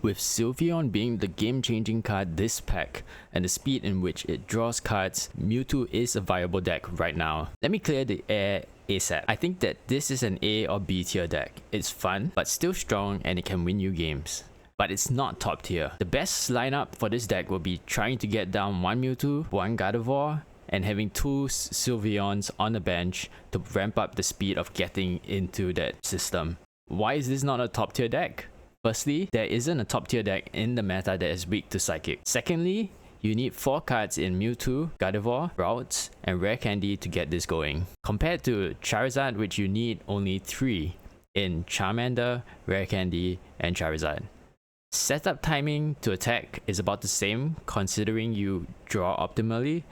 With Sylveon being the game-changing card this pack, and the speed in which it draws cards, Mewtwo is a viable deck right now. Let me clear the air ASAP. I think that this is an A or B tier deck. It's fun, but still strong, and it can win you games. But it's not top tier. The best lineup for this deck will be trying to get down one Mewtwo, one Gardevoir, and having two Sylveons on the bench to ramp up the speed of getting into that system. Why is this not a top tier deck? Firstly, there isn't a top tier deck in the meta that is weak to Psychic. Secondly, you need 4 cards in Mewtwo, Gardevoir, Ralts, and Rare Candy to get this going. Compared to Charizard, which you need only 3 in Charmander, Rare Candy, and Charizard. Setup timing to attack is about the same considering you draw optimally.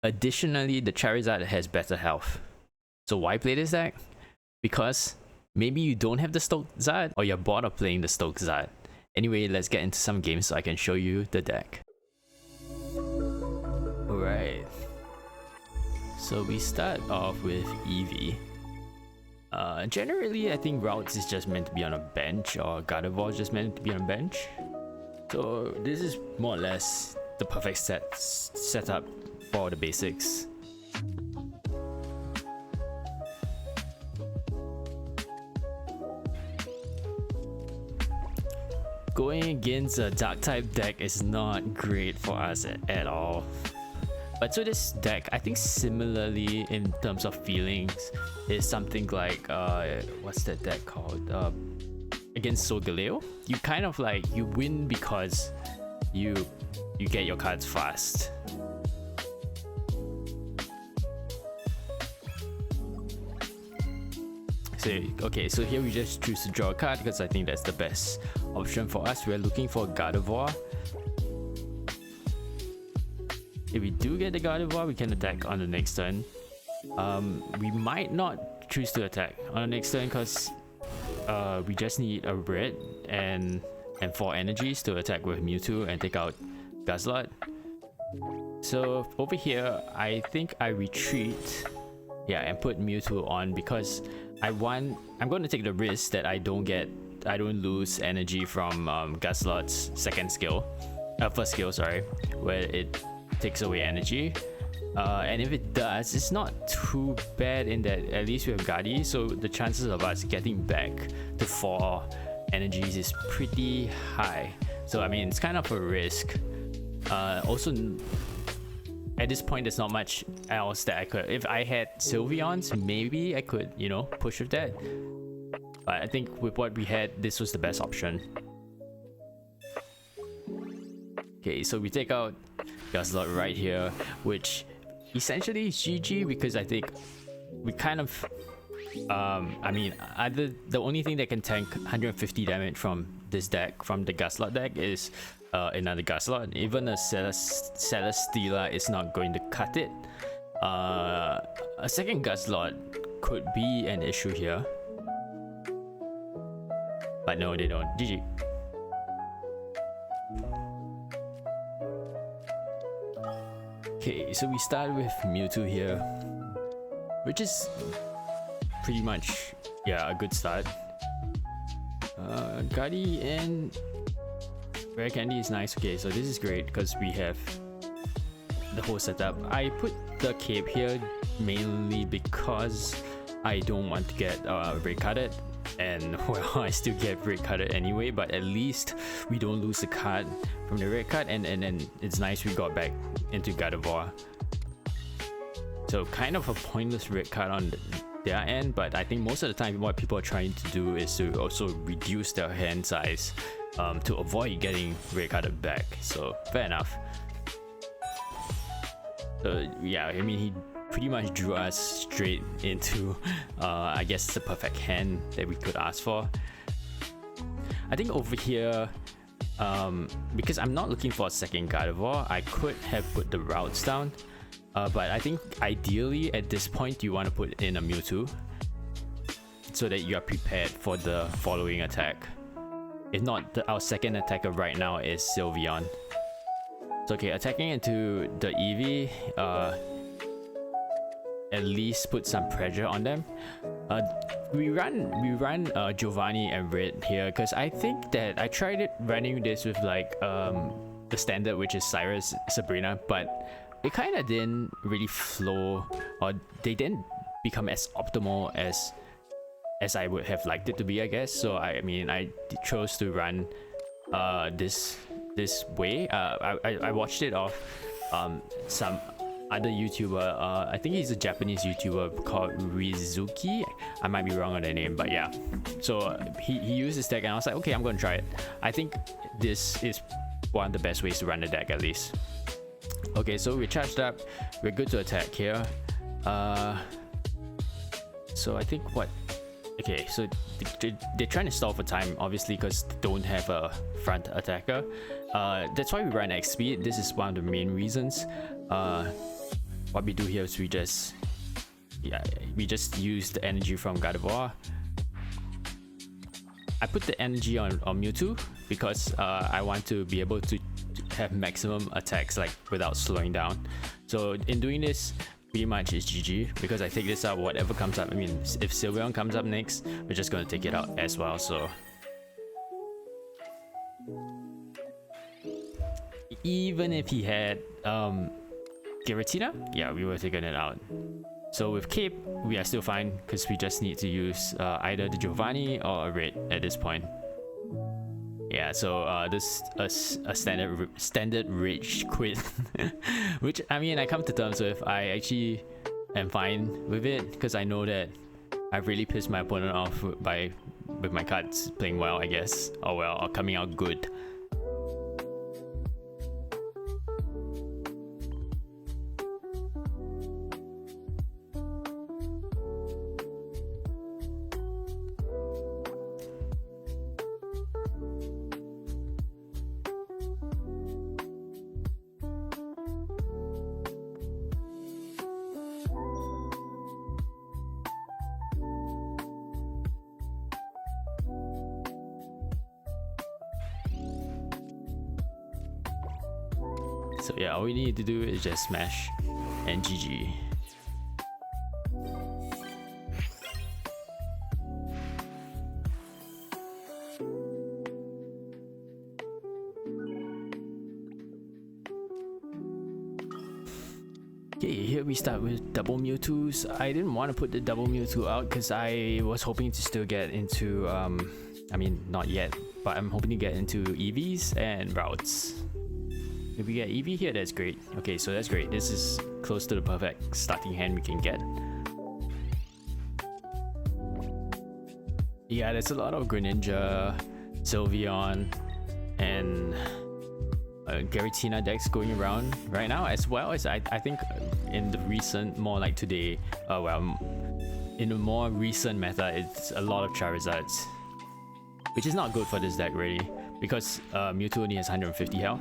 Additionally, the Charizard has better health. So why play this deck? Because maybe you don't have the Stoked Zard or you're bored of playing the Stoked Zard. Anyway, let's get into some games so I can show you the deck. Alright. So we start off with Eevee. Generally, I think Ralts is just meant to be on a bench, or Gardevoir is just meant to be on a bench. So this is more or less the perfect setup for the basics. Going against a dark type deck is not great for us at all. But so this deck, I think similarly in terms of feelings, is something like what's that deck called? Against Solgaleo. You kind of like you win because you get your cards fast. So okay, so here we just choose to draw a card because I think that's the best option for us. We're looking for Gardevoir. If we do get the Gardevoir, we can attack on the next turn. We might not choose to attack on the next turn because we just need a red and 4 energies to attack with Mewtwo and take out Guzzlord. So over here, I think I retreat, and put Mewtwo on because I'm going to take the risk that I don't lose energy from Guzzlord's first skill, sorry, where it takes away energy. And if it does, it's not too bad in that at least we have Gardy, so the chances of us getting back to 4 energies is pretty high. So I mean, it's kind of a risk. Also, at this point, there's not much else that I could. If I had Sylveons, maybe I could, push with that. But I think with what we had, this was the best option. Okay, so we take out Guzzlord right here, which essentially is GG because I think we kind of I mean, either the only thing that can tank 150 damage from this deck, from the Guzzlord deck, is another Guzzlord. Even a Celesteela is not going to cut it. A second Guzzlord could be an issue here, but no, they don't. GG. Okay, so we start with Mewtwo here, which is pretty much, a good start. Gardy and Rare Candy is nice. Okay, so this is great because we have the whole setup. I put the cape here mainly because I don't want to get red carded, and well, I still get red carded anyway, but at least we don't lose the card from the red card, and then it's nice we got back into Gardevoir. So kind of a pointless red card on their end, but I think most of the time what people are trying to do is to also reduce their hand size to avoid getting red carded back. So fair enough. So yeah, I mean, he pretty much drew us straight into I guess the perfect hand that we could ask for. I think over here, because I'm not looking for a second Gardevoir, I could have put the Ralts down, but I think ideally at this point you want to put in a Mewtwo so that you are prepared for the following attack. If not, our second attacker right now is Sylveon. So okay, attacking into the Eevee at least put some pressure on them. We run Giovanni and Red here because I think that I tried it running this with like the standard, which is Cyrus, Sabrina, but it kind of didn't really flow, or they didn't become as optimal as I would have liked it to be, I guess. So I mean, I chose to run this way. I watched it off some other YouTuber. I think he's a Japanese YouTuber called Rizuki. I might be wrong on the name, but yeah. So he used this deck and I was like, okay, I'm gonna try it. I think this is one of the best ways to run the deck, at least. Okay, so we're charged up. We're good to attack here. So I think what... Okay, so they're trying to stall for time, obviously, because they don't have a front attacker. That's why we run X speed. This is one of the main reasons. What we do here is we just use the energy from Gardevoir. I put the energy on Mewtwo because I want to be able to have maximum attacks like without slowing down. So in doing this, pretty much it's GG because I take this out, whatever comes up. I mean, if Sylveon comes up next, we're just gonna take it out as well. So even if he had Giratina, yeah, we were taking it out. So with Cape, we are still fine because we just need to use either the Giovanni or a Red at this point. Yeah, so this a standard rage quit, which I mean I come to terms with. I actually am fine with it because I know that I've really pissed my opponent off with my cards playing well, I guess, or coming out good. So yeah, all we need to do is just smash and GG. Okay, here we start with double Mewtwo's. I didn't want to put the double Mewtwo out because I was hoping to still get into, I mean, not yet, but I'm hoping to get into Eevees and Ralts. If we get Eevee here, that's great. Okay, so that's great. This is close to the perfect starting hand we can get. Yeah, there's a lot of Greninja, Sylveon, and Giratina decks going around right now, as well as I think in the recent, more like today, in the more recent meta, it's a lot of Charizards, which is not good for this deck really, because Mewtwo only has 150 health.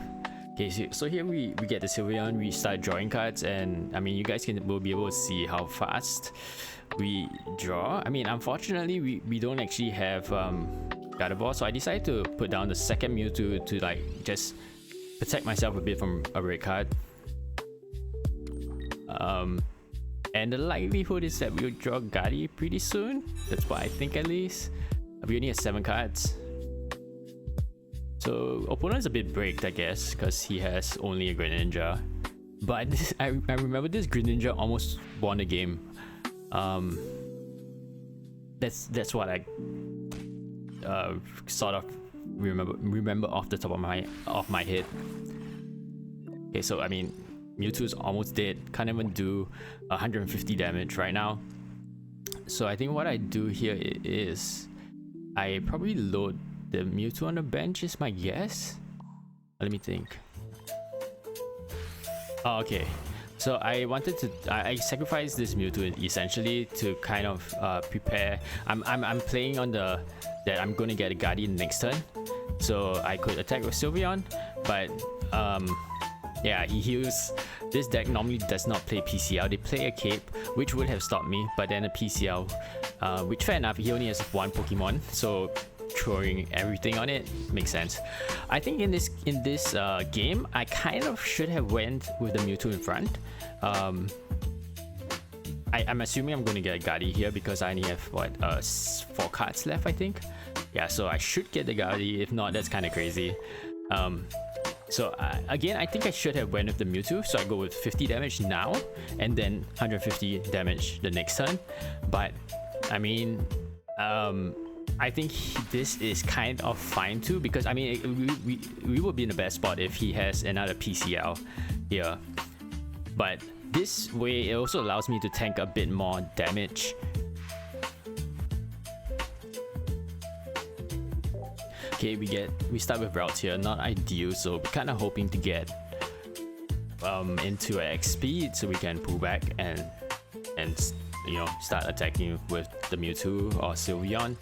Okay, so here we get the Sylveon, we start drawing cards, and I mean, you guys will be able to see how fast we draw. I mean, unfortunately, we don't actually have Gardevoir, so I decided to put down the second Mewtwo to like just protect myself a bit from a red card. And the likelihood is that we'll draw Gardy pretty soon. That's what I think, at least. We only have 7 cards. So opponent's a bit bricked, I guess, because he has only a Greninja. But I remember this Greninja almost won the game. That's what I sort of remember off the top of my head. Okay, so I mean, Mewtwo's almost dead. Can't even do 150 damage right now. So I think what I do here is I probably load the Mewtwo on the bench, is my guess. Let me think. Oh, okay. So I wanted to I sacrificed this Mewtwo essentially to kind of prepare. I'm playing on the that I'm gonna get a Guardian next turn, so I could attack with Sylveon, but yeah, he heals. This deck normally does not play PCL. They play a Cape, which would have stopped me, but then a PCL, which fair enough, he only has 1 Pokemon, so throwing everything on it makes sense. I think in this game, I kind of should have went with the Mewtwo in front. I'm assuming I'm going to get a Gardy here because I only have what 4 cards left, I think. Yeah, so I should get the Gardy. If not, that's kind of crazy. So again, I think I should have went with the Mewtwo, so I go with 50 damage now and then 150 damage the next turn. But I mean, I think this is kind of fine too, because I mean we would be in the best spot if he has another PCL here. But this way it also allows me to tank a bit more damage. Okay, we start with Ralts here, not ideal, so we're kind of hoping to get into X speed so we can pull back and you know, start attacking with the Mewtwo or Sylveon.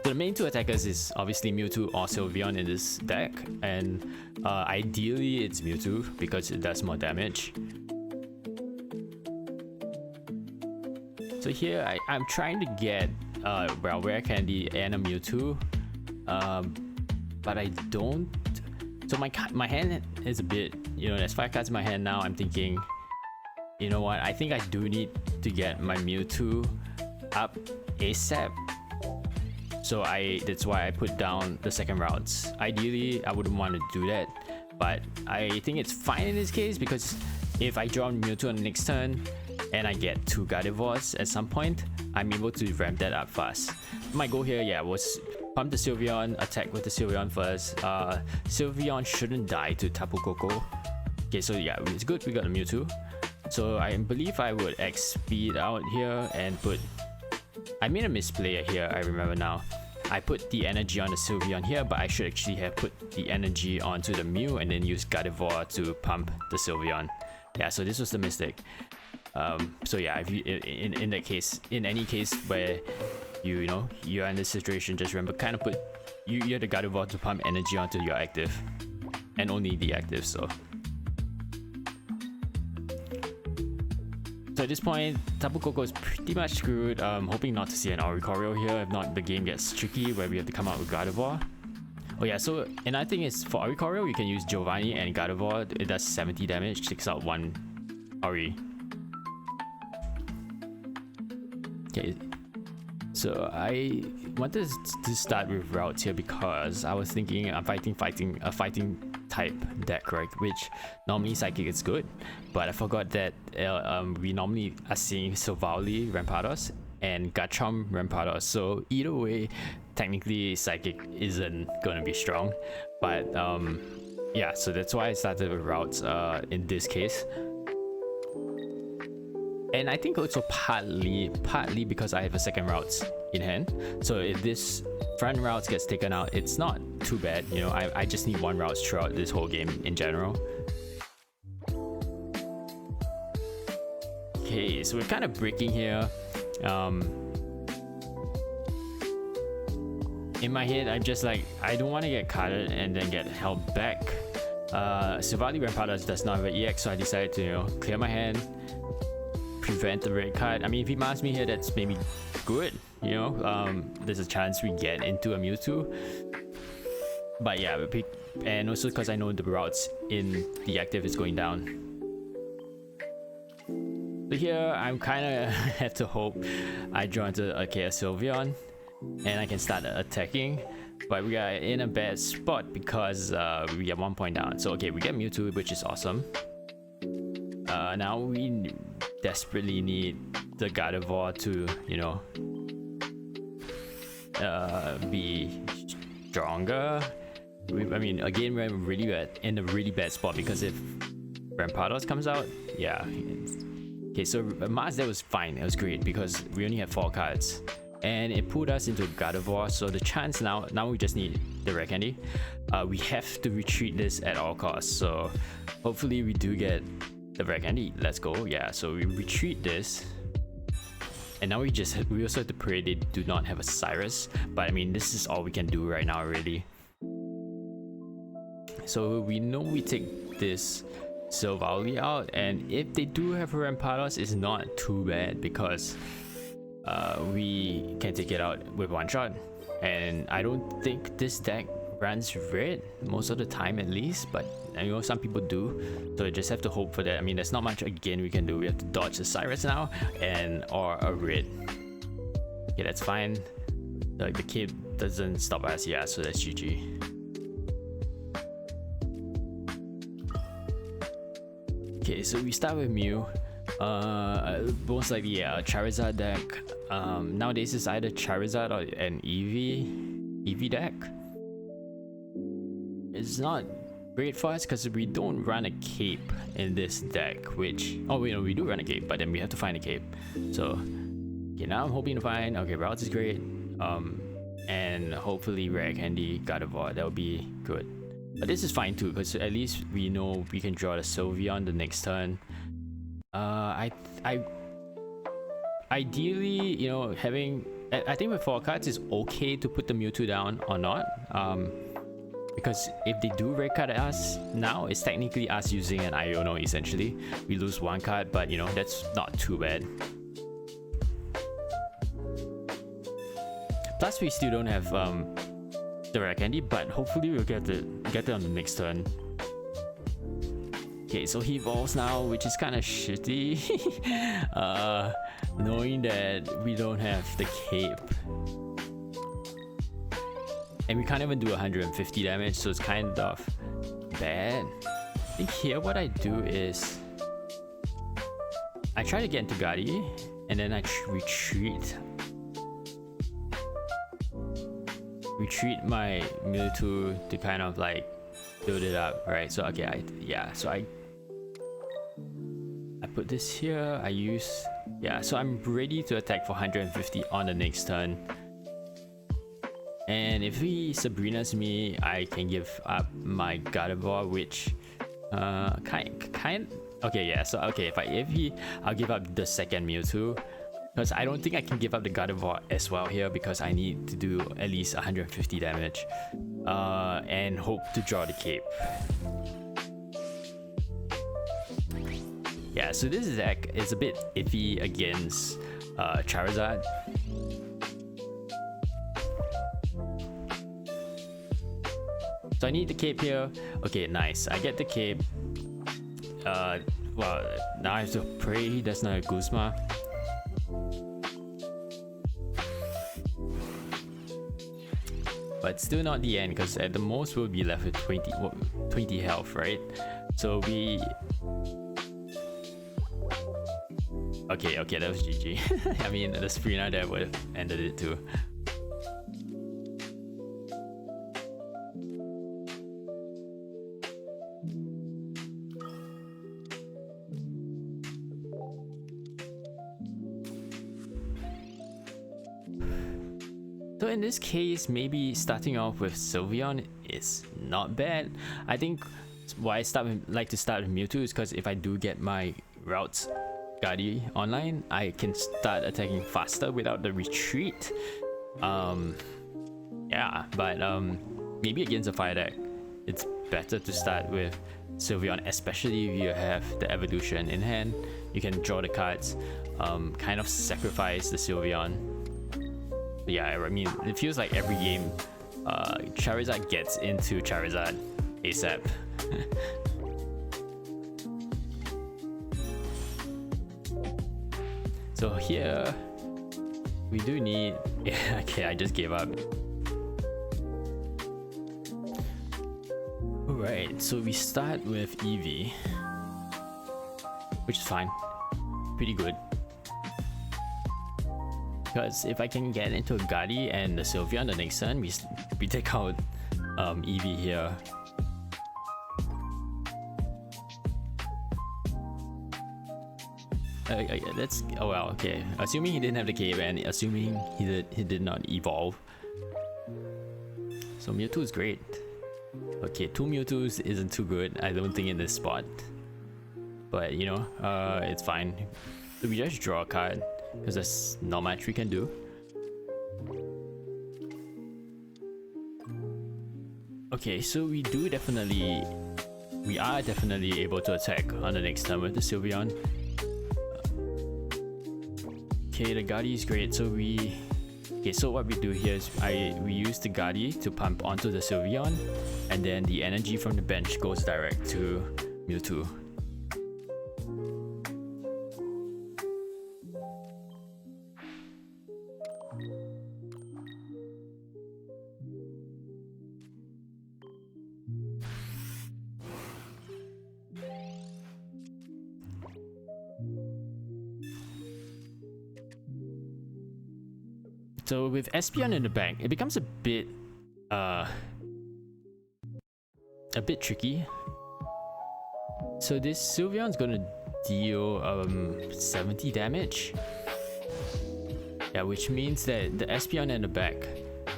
So the main 2 attackers is obviously Mewtwo or Sylveon in this deck, and ideally it's Mewtwo because it does more damage. So here I'm trying to get well, Rare Candy and a Mewtwo. But I don't. So my hand is a bit, you know, there's 5 cards in my hand now. I'm thinking, you know what, I think I do need to get my Mewtwo up ASAP. So that's why I put down the second Ralts. Ideally I wouldn't want to do that, but I think it's fine in this case, because if I draw Mewtwo on the next turn and I get 2 Gardevoirs at some point, I'm able to ramp that up fast. My goal here, yeah, was pump the Sylveon, attack with the Sylveon first. Sylveon shouldn't die to Tapu Koko. Okay, so yeah, it's good we got a Mewtwo. So I believe I would X speed out here and put... I made a misplay here, I remember now. I put the energy on the Sylveon here, but I should actually have put the energy onto the Mew and then use Gardevoir to pump the Sylveon. Yeah, so this was the mistake. So yeah, if you, in that case, in any case where you know you're in this situation, just remember kind of put you have the Gardevoir to pump energy onto your active, and only the active. So at this point, Tapu Koko is pretty much screwed. Hoping not to see an Oricorio here. If not, the game gets tricky where we have to come out with Gardevoir. Oh yeah, so another thing is for Oricorio, you can use Giovanni and Gardevoir. It does 70 damage, takes out 1 Ori. Okay, so I wanted to start with Ralts here because I was thinking I'm fighting a fighting type deck, right? Which normally Psychic is good, but I forgot that we normally are seeing Silvally Rampardos and Garchomp Rampardos. So either way, technically Psychic isn't gonna be strong, but yeah, so that's why I started with Ralts in this case. And I think also partly because I have a second Ralts in hand. So if this front Ralts gets taken out, it's not too bad. You know, I just need 1 Ralts throughout this whole game in general. Okay, so we're kind of breaking here. In my head, I'm just like, I don't want to get carded and then get held back. Silvally Rampardos does not have an EX, so I decided to, you know, clear my hand, prevent the red card. I mean, if he masks me here, that's maybe good, you know. There's a chance we get into a Mewtwo, but yeah, and also because I know the Ralts in the active is going down. So here I'm kind of have to hope I draw into a Sylveon and I can start attacking, but we are in a bad spot because we get 1 point down. So okay, we get Mewtwo, which is awesome. Now we desperately need the Gardevoir to, you know, be stronger. I mean, again, we're really bad, in a really bad spot, because if Rampardos comes out, yeah. Okay, so Mars, that was fine, it was great because we only have 4 cards and it pulled us into Gardevoir. So the chance now we just need the Rare Candy. We have to retreat this at all costs, so hopefully we do get the Rare Candy. Let's go. Yeah, so we retreat this, and now we also have to pray they do not have a Cyrus, but I mean, this is all we can do right now really. So we know we take this Silvally out, and if they do have a Rampardos, it's not too bad because we can take it out with 1 shot. And I don't think this deck runs red most of the time at least, but I know some people do, so I just have to hope for that. I mean, there's not much again we can do. We have to dodge the Cyrus now or a red. Okay, that's fine. The cape doesn't stop us, yeah, so that's GG. Okay, so we start with Mew. Most likely, yeah, a Charizard deck. Nowadays it's either Charizard or an Eevee deck. It's not great for us because we don't run a cape in this deck, which, oh wait, no, we do run a cape, but then we have to find a cape. So okay, now I'm hoping to find, okay, Ralts is great, and hopefully rare candy Gardevoir, that would be good. But this is fine too, because at least we know we can draw the Sylveon the next turn. Ideally, you know, I think with 4 cards it's okay to put the Mewtwo down or not. Because if they do red card us now, it's technically us using an Iono essentially. We lose 1 card, but you know, that's not too bad. Plus we still don't have the rare candy, but hopefully we'll get it on the next turn. Okay, so he evolves now, which is kind of shitty. Knowing that we don't have the cape. And we can't even do 150 damage, so it's kind of bad. I think here what I do is I try to get into Gardy, and then I retreat my Mewtwo to kind of like build it up, right? So okay, I put this here, I use, yeah, so I'm ready to attack for 150 on the next turn. And if he Sabrina's me, I can give up my Gardevoir, which okay, yeah, so okay, I'll give up the second Mewtwo, because I don't think I can give up the Gardevoir as well here, because I need to do at least 150 damage and hope to draw the cape. Yeah, so this deck is a bit iffy against Charizard. So I need the cape here. Okay, nice. I get the cape. Well, now I have to pray that's not a Guzma. But still not the end, because at the most we'll be left with 20 health, right? So we... Okay, that was GG. I mean, the Sabrina there would have ended it too. So in this case, maybe starting off with Sylveon is not bad. I think why I like to start with Mewtwo is because if I do get my Ralts Gardy online, I can start attacking faster without the retreat. Yeah, but maybe against a fire deck, it's better to start with Sylveon, especially if you have the evolution in hand. You can draw the cards, kind of sacrifice the Sylveon. But yeah, I mean, it feels like every game Charizard gets into Charizard ASAP. So here we do need... Yeah, okay, I just gave up. Alright, so we start with Eevee, which is fine, pretty good. Because if I can get into a Gardy and the Sylveon the next turn, we take out Eevee here. That's, oh well, okay. Assuming he didn't have the cape and assuming he did not evolve. So Mewtwo is great. Okay, 2 Mewtwo's isn't too good, I don't think, in this spot. But you know, it's fine. So we just draw a card, because there's not much we can do. Okay, so we are definitely able to attack on the next turn with the Sylveon. Okay, the Gardy is great, so we Okay, so what we do here is we use the Gardevoir to pump onto the Sylveon, and then the energy from the bench goes direct to Mewtwo. So with Espeon in the bank, it becomes a bit tricky. So this Sylveon's gonna deal 70 damage. Yeah, which means that the Espeon in the back,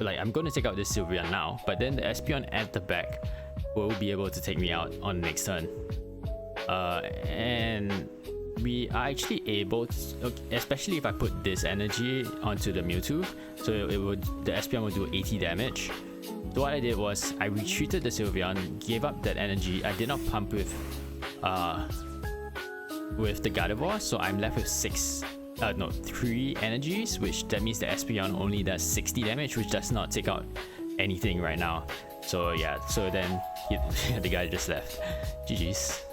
like I'm gonna take out this Sylveon now, but then the Espeon at the back will be able to take me out on next turn. And we are actually able to, especially if I put this energy onto the Mewtwo, so the Espeon will do 80 damage. So what I did was I retreated the Sylveon, gave up that energy. I did not pump with the Gardevoir, so I'm left with 3 energies, which that means the Espeon only does 60 damage, which does not take out anything right now. So yeah, so then the guy just left. GG's.